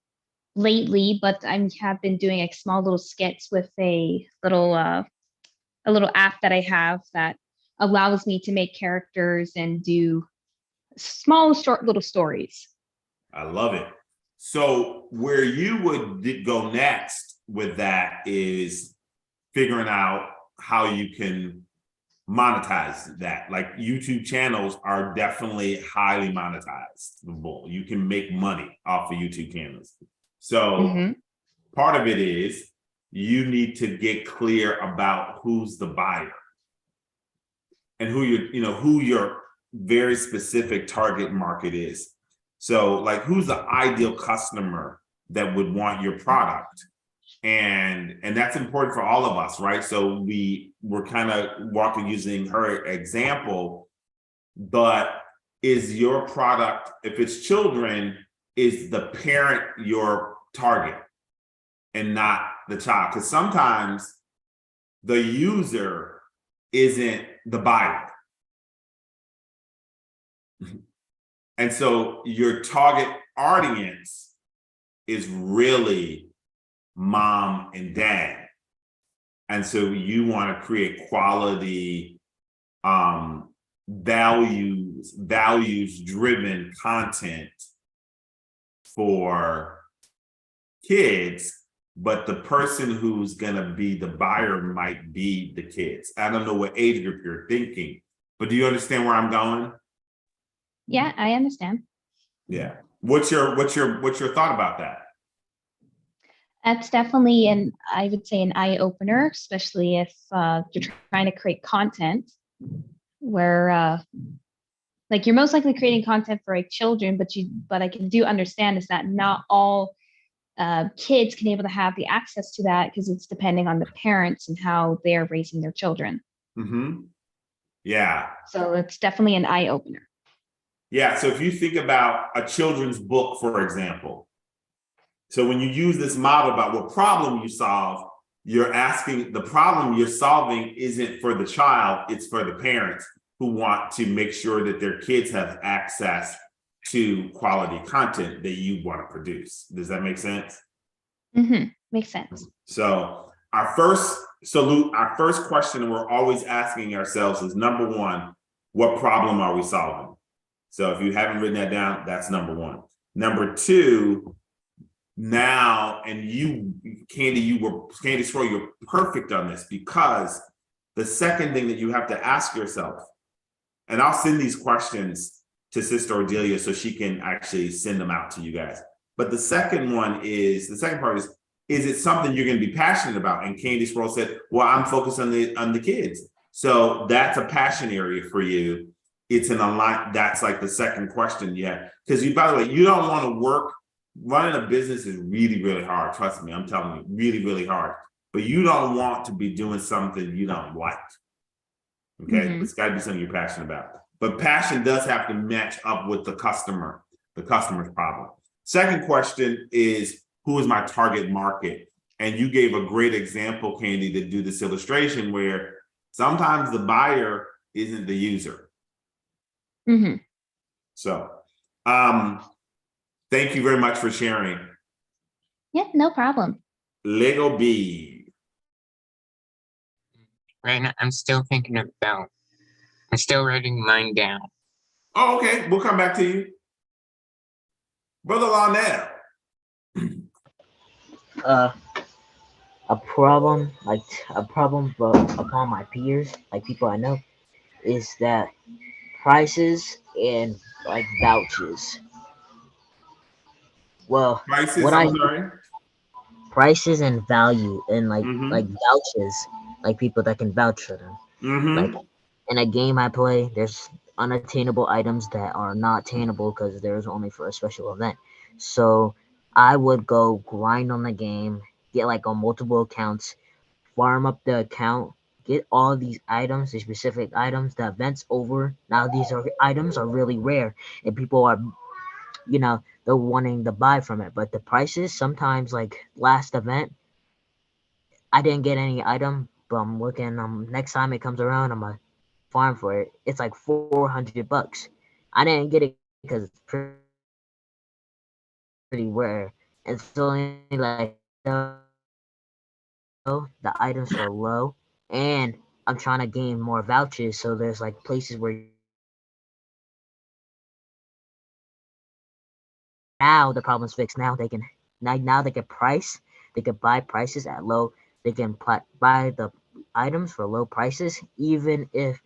lately, but I have been doing like small little skits with a little app that I have that allows me to make characters and do small short little stories. I love it. So where you would go next with that is figuring out how you can monetize that. Like YouTube channels are definitely highly monetizable. You can make money off of YouTube channels. So Mm-hmm. part of it is you need to get clear about who's the buyer and who your very specific target market is. So like who's the ideal customer that would want your product? And that's important for all of us, right? So we're kind of walking using her example, but is your product, if it's children, is the parent your target and not the child? Because sometimes the user isn't the buyer. And so your target audience is really mom and dad. And so you want to create quality, values driven content for kids, but the person who's going to be the buyer might be the kids. I don't know what age group you're thinking, but do you understand where I'm going? Yeah, I understand. Yeah. What's your thought about that? That's definitely I would say, an eye opener, especially if you're trying to create content where, like, you're most likely creating content for like children, but I can do understand is that not all kids can able to have the access to that because it's depending on the parents and how they are raising their children. Mm-hmm. Yeah. So it's definitely an eye opener. Yeah. So if you think about a children's book, for example, so when you use this model about what problem you solve, you're asking the problem you're solving isn't for the child, it's for the parents who want to make sure that their kids have access to quality content that you want to produce. Does that make sense? Mm-hmm. Makes sense. So our first question we're always asking ourselves is, number one, what problem are we solving? So if you haven't written that down, that's number one. Number two, now, and Candice Roy, you're perfect on this, because the second thing that you have to ask yourself, and I'll send these questions to Sister Odiela so she can actually send them out to you guys. But the second part is it something you're going to be passionate about? And Candy Sproul said, well, I'm focused on the kids. So that's a passion area for you. It's an align. That's like the second question. Yeah. Because by the way, you don't want to work. Running a business is really, really hard. Trust me, I'm telling you, really, really hard. But you don't want to be doing something you don't like. Okay. Mhm. It's got to be something you're passionate about. But passion does have to match up with the customer's problem. Second question is, who is my target market? And you gave a great example, Candy, to do this illustration where sometimes the buyer isn't the user. Mhm. So, thank you very much for sharing. Yeah, no problem. Lego B. Right now, I'm still thinking about. I'm still writing mine down. Oh, okay. We'll come back to you. Brother Lionel. A problem but upon my peers, like people I know, is that prices and like vouchers. Well, Prices, what I I'm sorry. prices and value and like Mm-hmm. vouchers, like people that can vouch for them. Like Mm-hmm. in a game I play, there's unattainable items that are not attainable because there's only for a special event. So I would go grind on the game, get like on multiple accounts, farm up the account, get all these items, these specific items. The event's over. Now items are really rare, and people are, they're wanting to buy from it. But the prices sometimes, like last event, I didn't get any item, but I'm looking. Next time it comes around, I'm gonna farm for it. It's like $400. I didn't get it because it's pretty rare. It's only like $10. So the items are low, and I'm trying to gain more vouchers. So there's like places where you can get vouchers for now the problem's fixed. Now they can price. They can buy prices at low. They can buy the items for low prices, even if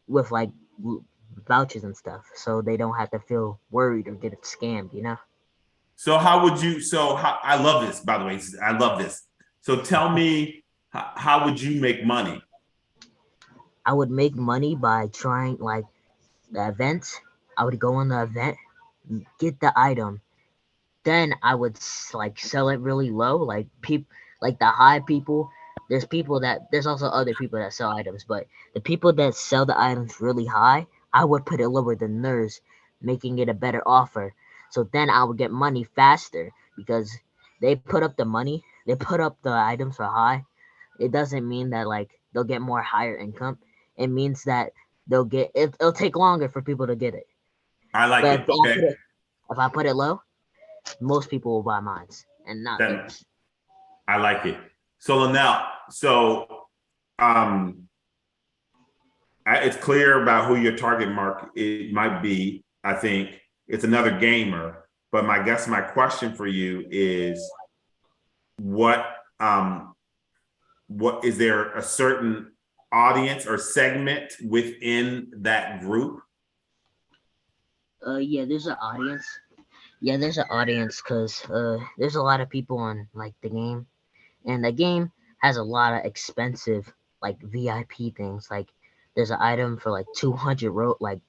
with like vouchers and stuff, so they don't have to feel worried or get it scammed. So I love this, by the way. I love this. So tell me, how would you make money? I would make money by trying like the events. I would go on the event, get the item, then I would like sell it really low. Like the high people. There's also other people that sell items, but the people that sell the items really high, I would put it lower than theirs, making it a better offer. So then I would get money faster because they put up the money, they put up the items for high. It doesn't mean that like they'll get more higher income. It means that it'll take longer for people to get it. I like But it. Okay. if I put it low, most people will buy mines and not Then theirs. I like it. So Linnell, um, it's clear about who your target market it might be. I think it's another gamer. But my question for you is what um what is there a certain audience or segment within that group? Yeah, there's an audience. Yeah, there's an audience because there's a lot of people on like the game, and the game has a lot of expensive like VIP things. Like there's an item for like 200 like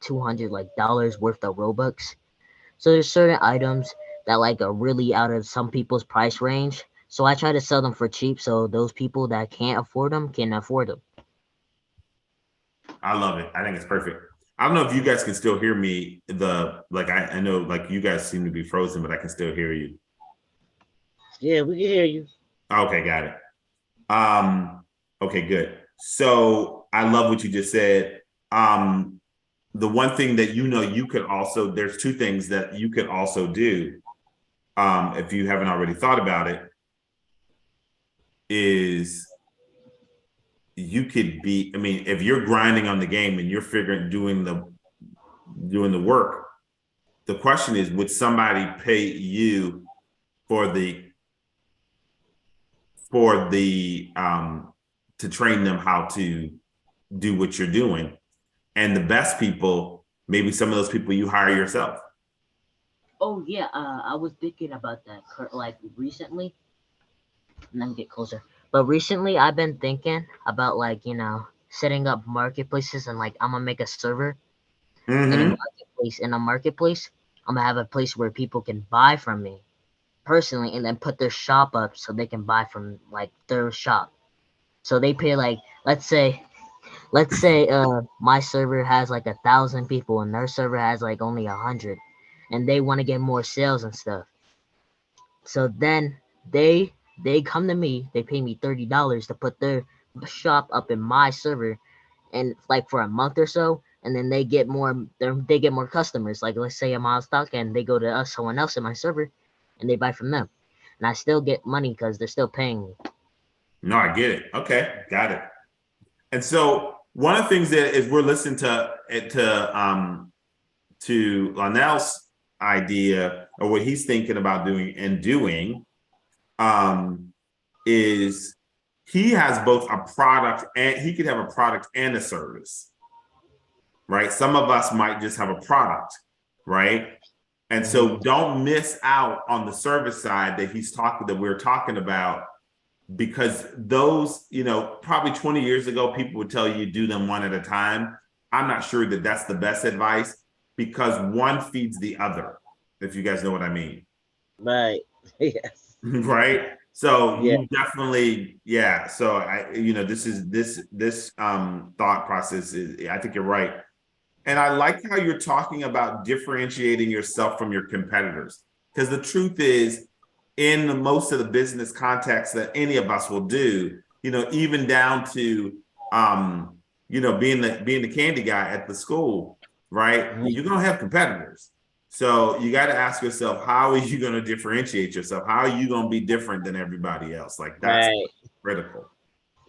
dollars worth of Robux. So there's certain items that like are really out of some people's price range. So I try to sell them for cheap, so those people that can't afford them can afford them. I love it. I think it's perfect. I don't know if you guys can still hear me. I know like you guys seem to be frozen, but I can still hear you. Yeah, we can hear you. Okay, got it. Okay, good. So I love what you just said. The one thing that you could also, there's two things that you could also do, if you haven't already thought about it, is you could be, I mean, if you're grinding on the game and you're figuring doing the work, the question is, would somebody pay you for the to train them how to do what you're doing? And the best people, maybe some of those people you hire yourself. Oh yeah, I was thinking about that like recently. Let me get closer. But recently, I've been thinking about like setting up marketplaces and like I'm gonna make a server in a Mm-hmm. marketplace. In a marketplace, I'm gonna have a place where people can buy from me personally, and then put their shop up so they can buy from like their shop. So they pay like let's say my server has like 1,000 people and their server has like only 100, and they want to get more sales and stuff. So then they come to me, they pay me $30 to put their shop up in my server, and like for a month or so, and then they get more customers. Like let's say I'm out of stock and they go to someone else in my server, and they buy from them, and I still get money because they're still paying me. No, I get it. Okay, got it. And so one of the things that is we're listening to Lionel's idea or what he's thinking about doing is he has both a product and he could have a product and a service, right? Some of us might just have a product, right? And so don't miss out on the service side that we're talking about, because those, probably 20 years ago, people would tell you do them one at a time. I'm not sure that that's the best advice because one feeds the other, if you guys know what I mean. Right. Yes. Right. So Yeah. you definitely, yeah. So this thought process is, I think you're right. And I like how you're talking about differentiating yourself from your competitors. Because the truth is, in most of the business context that any of us will do, even down to being the candy guy at the school, right? You're gonna have competitors. So you got to ask yourself, how are you going to differentiate yourself? How are you going to be different than everybody else? Like that's Right. critical.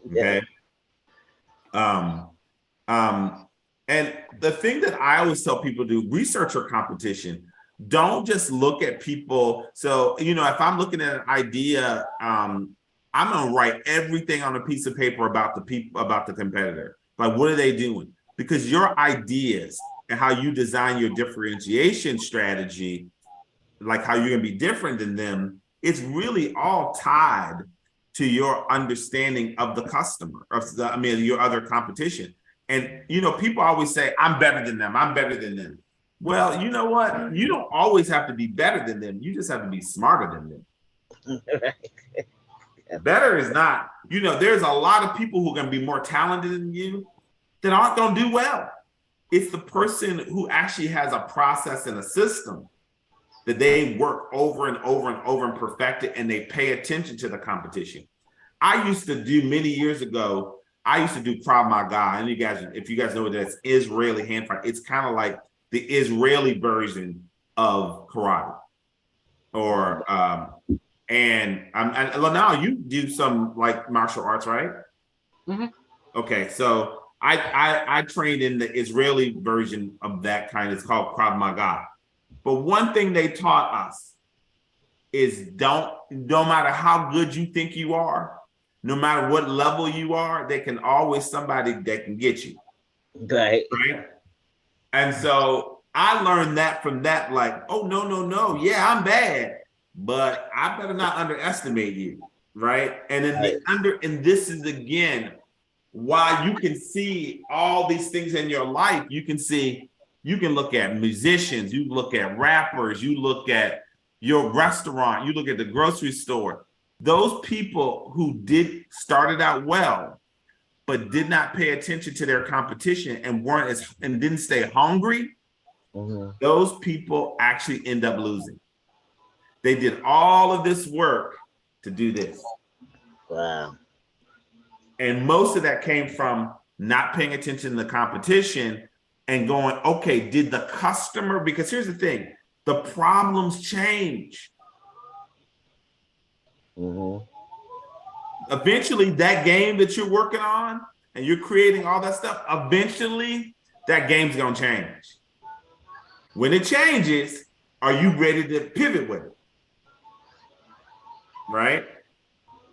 Yeah. Okay. Um, and the thing that I always tell people to do, research your competition. Don't just look at people. So, if I'm looking at an idea, I'm gonna write everything on a piece of paper about the competitor. Like, what are they doing? Because your ideas and how you design your differentiation strategy, like how you're gonna be different than them, it's really all tied to your understanding of the customer, your other competition. And people always say, I'm better than them, I'm better than them. Well, you know what? You don't always have to be better than them. You just have to be smarter than them. Right. Better is not, there's a lot of people who are going to be more talented than you that aren't going to do well. It's the person who actually has a process and a system that they work over and over and over and perfect it, and they pay attention to the competition. I used to do many years ago, I used to do Krav Maga. And if you guys know what that's, Israeli hand fight, it's kind of like the Israeli version of karate. Or and now you do some like martial arts, right? Mm-hmm. Okay, so I trained in the Israeli version of that kind. It's called Krav Maga. But one thing they taught us is no matter how good you think you are, no matter what level you are, there can always somebody that can get you. Right. Right. And so I learned that from that, like, oh, no. Yeah, I'm bad, but I better not underestimate you. Right. And then and this is again, while you can see all these things in your life, you can look at musicians, you look at rappers, you look at your restaurant, you look at the grocery store. Those people who started out well, but did not pay attention to their competition and didn't stay hungry, those people actually end up losing. They did all of this work to do this. Wow. And most of that came from not paying attention to the competition and going, okay, did the customer, because here's the thing, the problems change. Eventually, that game that you're working on and you're creating all that stuff, eventually that game's gonna change. When it changes, are you ready to pivot with it? Right?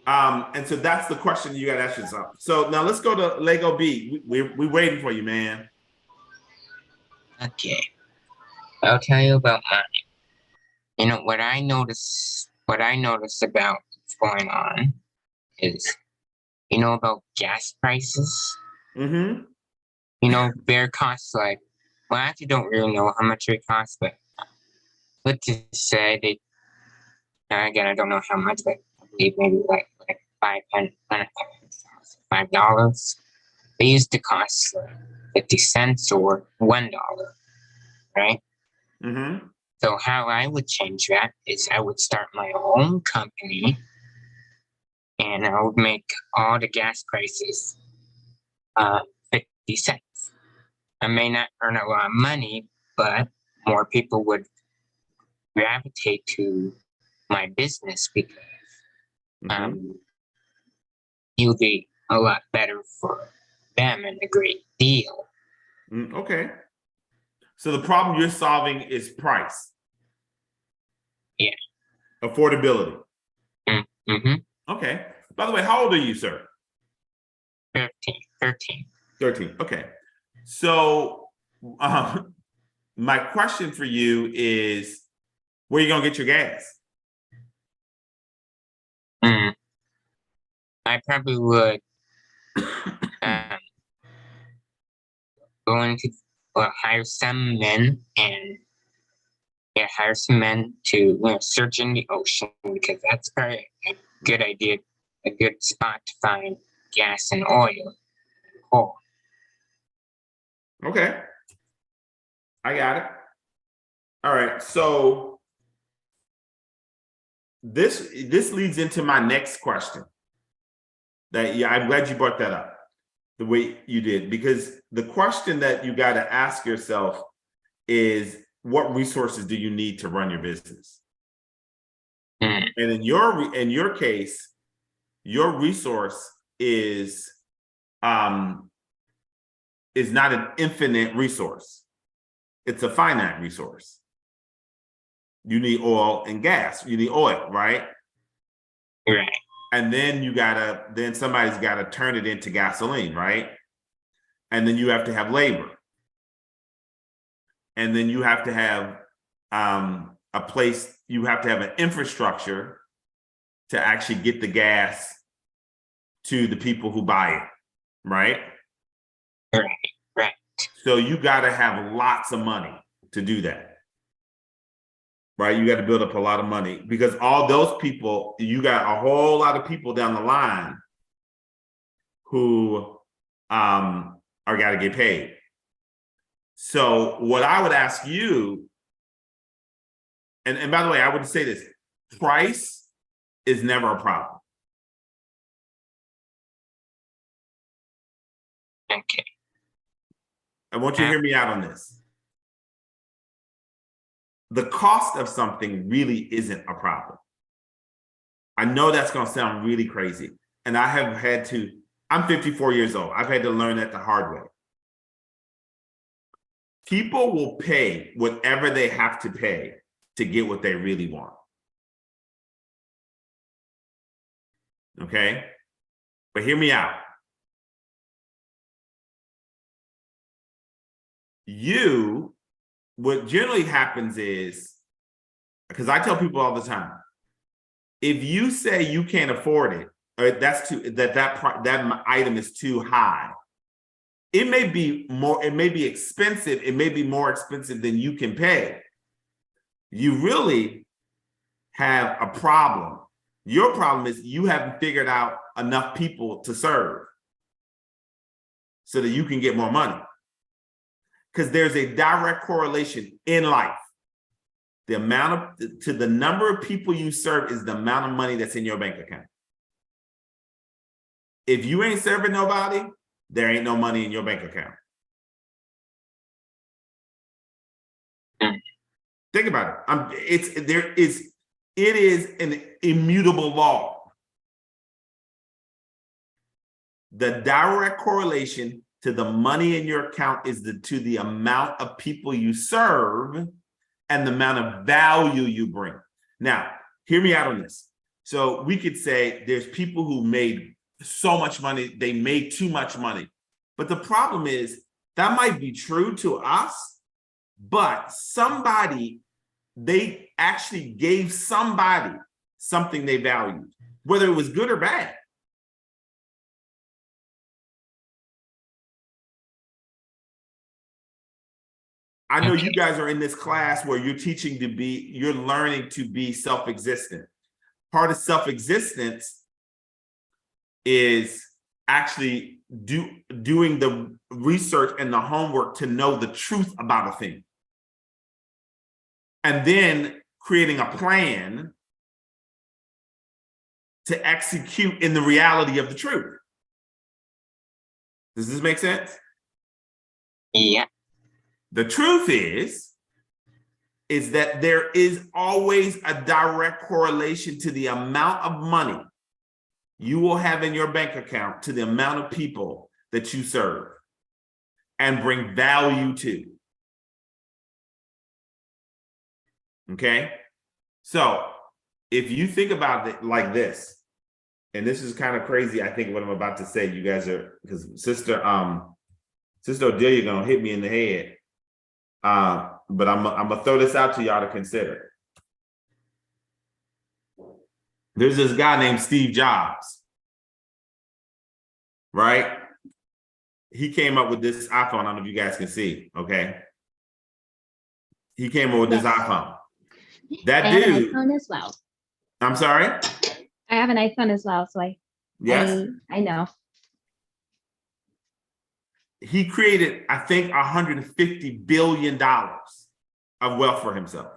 And so that's the question you gotta ask yourself. So now let's go to Lego B. We're waiting for you, man. Okay. I'll tell you about mine. You know, what I notice about what's going on is, you know, about gas prices. Mm-hmm. You know, their costs like, well, I actually don't really know how much it costs, but let's just say they, again, I don't know how much, but I believe maybe like $5. They used to cost 50 cents or $1, right? Mm-hmm. So how I would change that is I would start my own company and I would make all the gas prices 50 cents. I may not earn a lot of money, but more people would gravitate to my business because Mm-hmm. you'll be a lot better for them and a great deal. Okay. So the problem you're solving is price. Yeah. Affordability. Mm-hmm. Okay. By the way, how old are you, sir? 13. 13. Okay. So my question for you is, where are you going to get your gas? I probably would go into hire some men and hire some men to search in the ocean because that's probably a good idea, a good spot to find gas and oil. Oh, Okay. I got it. All right. So this leads into my next question. I'm glad you brought that up the way you did, because the question that you got to ask yourself is, what resources do you need to run your business? And in your case, your resource is not an infinite resource. It's a finite resource. You need oil and gas. You need oil, right? right. And then then somebody's got to turn it into gasoline, right? And then you have to have labor. And then you have to have a place, you have to have an infrastructure to actually get the gas to the people who buy it, right? Right. So you got to have lots of money to do that, right? You got to build up a lot of money because all those people, you got a whole lot of people down the line who are got to get paid. So what I would ask you, and by the way, I would say this, price is never a problem. Okay. I want you to hear me out on this. The cost of something really isn't a problem. I know that's going to sound really crazy. And I have had to, I'm 54 years old. I've had to learn that the hard way. People will pay whatever they have to pay to get what they really want. Okay? But hear me out. What generally happens is, because I tell people all the time, if you say you can't afford it, or that item is too high, it may be expensive, it may be more expensive than you can pay. You really have a problem. Your problem is you haven't figured out enough people to serve so that you can get more money. Because there's a direct correlation in life. The number of people you serve is the amount of money that's in your bank account. If you ain't serving nobody, there ain't no money in your bank account. Think about it. It is an immutable law. The direct correlation to the money in your account is to the amount of people you serve and the amount of value you bring. Now, hear me out on this. So we could say there's people who made so much money, they made too much money. But the problem is that might be true to us, but somebody they actually gave somebody something they valued, whether it was good or bad. I know you guys are in this class where you're learning to be self-existent. Part of self-existence is actually doing the research and the homework to know the truth about a thing. And then creating a plan to execute in the reality of the truth. Does this make sense? Yeah. The truth is that there is always a direct correlation to the amount of money you will have in your bank account to the amount of people that you serve and bring value to. Okay? So if you think about it like this, and this is kind of crazy, I think what I'm about to say, you guys are, because Sister Odiela gonna hit me in the head. But I'm gonna throw this out to y'all to consider. There's this guy named Steve Jobs, right? He came up with this iPhone. I don't know if you guys can see, okay? He came up with this iPhone. That I have an dude. iPhone as well. I'm sorry? I have an iPhone as well, so Yes. I know. He created, I think, $150 billion of wealth for himself.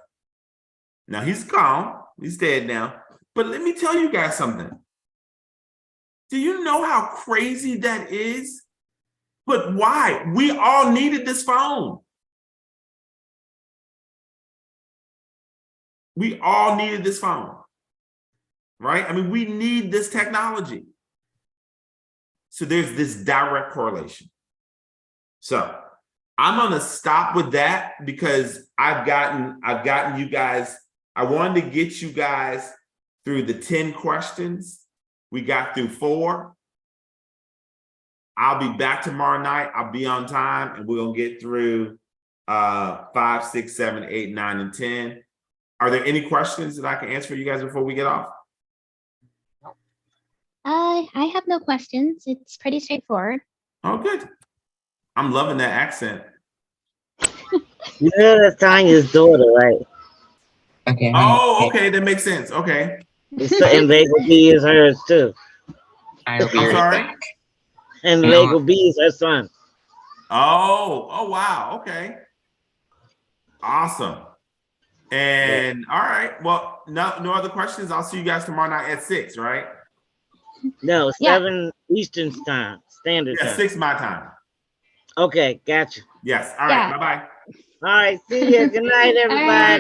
Now he's calm, he's dead now. But let me tell you guys something. Do you know how crazy that is? But why? We all needed this phone. We all needed this phone, right? I mean, we need this technology. So there's this direct correlation. So I'm gonna stop with that because I've gotten you guys, I wanted to get you guys through the 10 questions. We got through 4. I'll be back tomorrow night. I'll be on time and we're gonna get through 5, 6, 7, 8, 9, and 10. Are there any questions that I can answer for you guys before we get off? I have no questions. It's pretty straightforward. Oh, good. I'm loving that accent. You know that's Tanya's daughter, right? Okay. Oh, okay, that makes sense. Okay. And Lego B is hers too. I'll be I'm right sorry? back. And No. Lego B is her son. Oh, wow. Okay. Awesome. And all right. Well, no other questions. I'll see you guys tomorrow night at 6, right? No, Yeah. 7 Eastern time, standard Yeah, time. 6 my time. Okay, gotcha. Yes. All right. Yeah. Bye-bye. All right, see you. Good night, everybody.